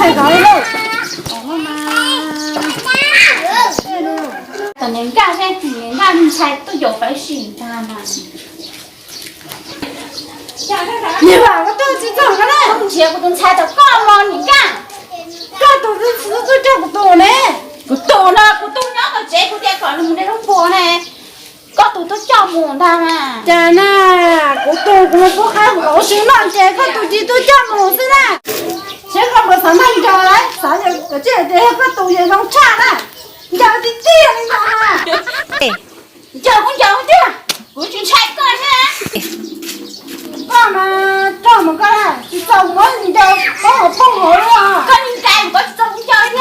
菜搞了，好嘛？等年假在几年假你才都有回选他嘛？你把我东西怎么了？从前我都猜得干吗？你干？这都是吃都叫不多呢。不多呢，不多呢，我这个点搞了没得人播呢，搞都叫不他嘛。真的，我都我不还我心乱这个东西都叫么事呢？这个我上班叫来，啥叫这个东西弄差了，你叫的这样的嘛？你叫我的，我去拆干呢。干嘛这么干了？你找我你就帮我碰好了。跟你干，我怎么叫你？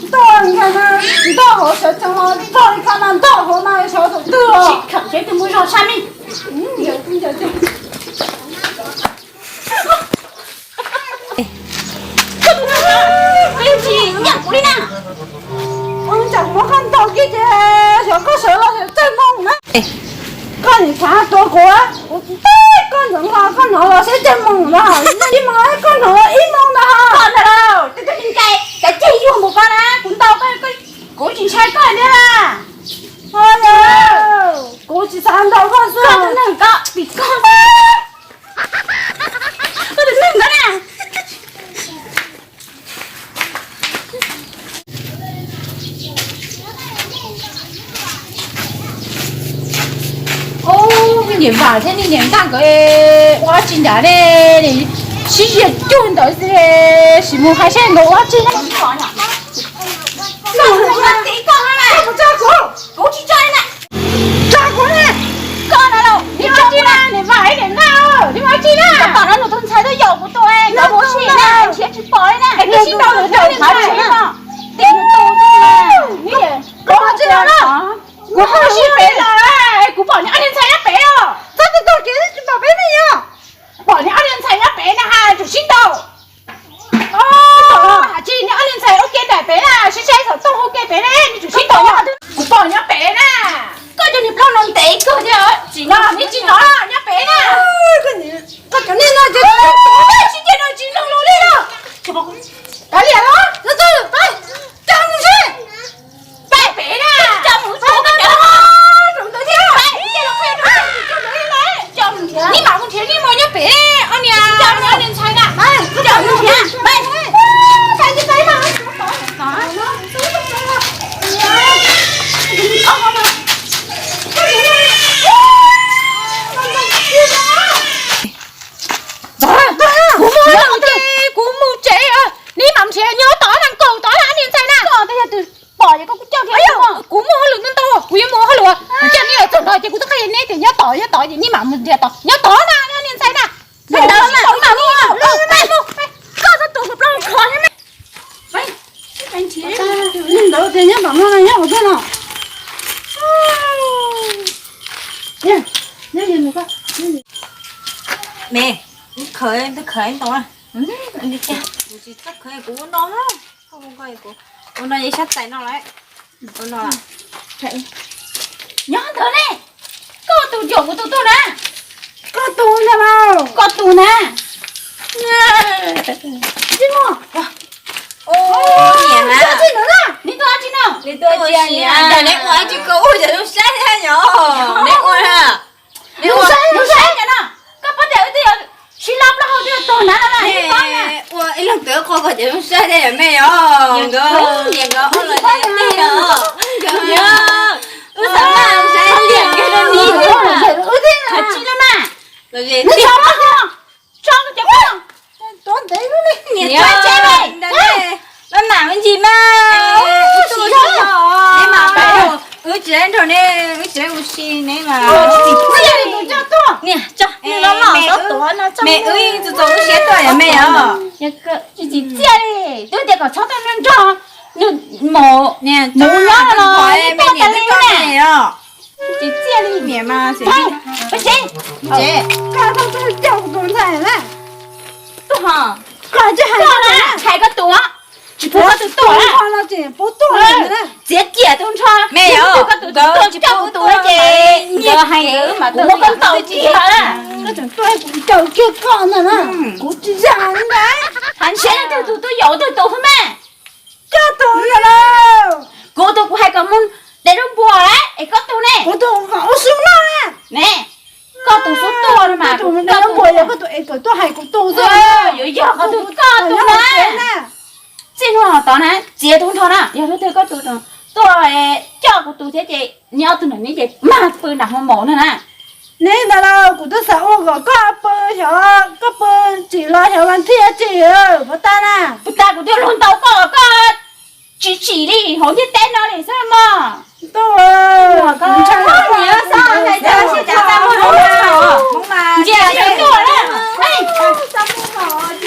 到你看看，你到好小正好，你到你看看到好那小手对哦。肯定都没上上面。有听见就。对不起，你不理呢。我怎么看到这个小歌手了，有正梦呢？看你看多过啊！我个人啊，看到了谁正梦了？你妈看到了一梦的哈。看到了，这个应该这用不干啦，滚到个去拆干的啦。哎呦，过去3道看书。干的那个，比干。我的那个呢？哦，你年法天你年大个挖金的嘞，你其实种的是嘞，是木海鲜的挖金嘞。那我们得干了，不扎锅，我去摘了，扎锅呢？干了喽！你挖金啦，你挖一点啦，你挖金啦。把那路灯菜都有不对，那不行啦，先去摆呢。哎，你先到路灯菜去嘛，点个豆子呢，你干嘛这样了？我好心白了哎，我保你2年才要白哦，这个到底是宝贝没有？保你2年才要白呢哈，就心到。哦，今年2年才要给大白啦，是下一首都好给白嘞，你就心到呀，我保你要白呢，这就你不能弄第一个就进了，你进了你要白呢。这肯定那就今天都进弄努力了，什么？打脸了？那这来张母去。拜白啦！叫母亲，我讲啊，怎么得听？拜，叫母亲，你马公田，你莫要白，阿娘，叫你2年才的，哎，叫母亲，拜，赶紧拜吧。啥？好好吗？古母姐啊，你mam姐nhớ tỏ thằng cầu tỏ là 2年才啦。哦，等下就bỏ一个叫佢。哎呦，古母好轮得到，古母好路啊。我叫你做到，结果都可以呢，就nhớ tỏ你mam姐tỏ，nhớ tỏ啦，2年才啦。你等啦，你mam母啊，mam母，搞得多不让看呢。喂，赶紧。你到这人帮忙了，让我看了。你看，mẹ khởi đó à đi cha cô chỉ chắc khởi của nó không khởi của nó vậy chắc tay nó lại của nó là nhớ thử nè, có tụ dụng của tụ nè, có tù nè nào? có tụ nè. Đi mua. ô nhẹ hả Cho chị nữa nè. Đi tôi chứ nào? đi tôi chị à giờ lấy qua chị cô giờ nó sáng thế nhỏ lấy qua ha Nó sáng vậy nè, có bắt đầu thì chỉ lắp nó không được tụ nè nè. 와 이런 거 거거 좀 써야 돼 매요 이거 오늘 đi đó 야 우선만 써야 돼 같이 일어나. rồi gì Nó cho nó cho. Cho nó cho nó. Tôi để nó đi. Nhìn cho chế mày. nó làm cái gì mà Xí thôi. nếu mà phải chuyện rồi nè chuyện gì nè mà Cái gì thì cho tôi. nè cho nó mà mẹ ơi tôi tôi sẽ tôi là mẹ à cái gì chia đi. Tôi để có cho tôi nên cho. Nó mổ nè mổ nhá nó. mẹ Tôi nè để nó nó nè. nè à Chị chia đi. mẹ mà sẽ Thôi, phải chị. chị Cả thằng tôi chồng tôi này nè. Tôi hả? Cả chứ hai Cho cái là hai cái tủa. Chỉ có cái tủa tôi là. con nó chỉ bố tôi này nè. Chết kìa tôi cho. Mẹ ơi, cái tủa chỉ có tủa chị. Giờ hai đứa mà tôi có tàu chị hả? Nó chẳng tôi cũng chồng kia con này nè. Cũng chỉ già như đấy. Hắn sẽ là tôi chỗ tôi tụ mà cho tôi rồi đâu cô tôi cũng hay có muốn để đông bùa đấy có tôi nè của tôi không xuống nó nè có tôi số tôi rồi mà tôi mình đang bồi có tôi hay của tôi rồi rồi giờ có tôi có tôi nè xin hỏi tao nè chị tôi thôi nè giờ tôi có tôi rồi tôi cho của tôi thế chị nhớ tôi nói như vậy mà tôi đặt một món nữa nè nên là đâu của tôi sợ có bơ chỉ lo hiểu làm thiệt chị ơi của ta nè ta của tôi luôn tao có chỉ đi hỏi như tên nó để sao mà tôi không nhớ sao thầy cho chị trả ta mua đồ nào mà chị là cái rồi đó sao mua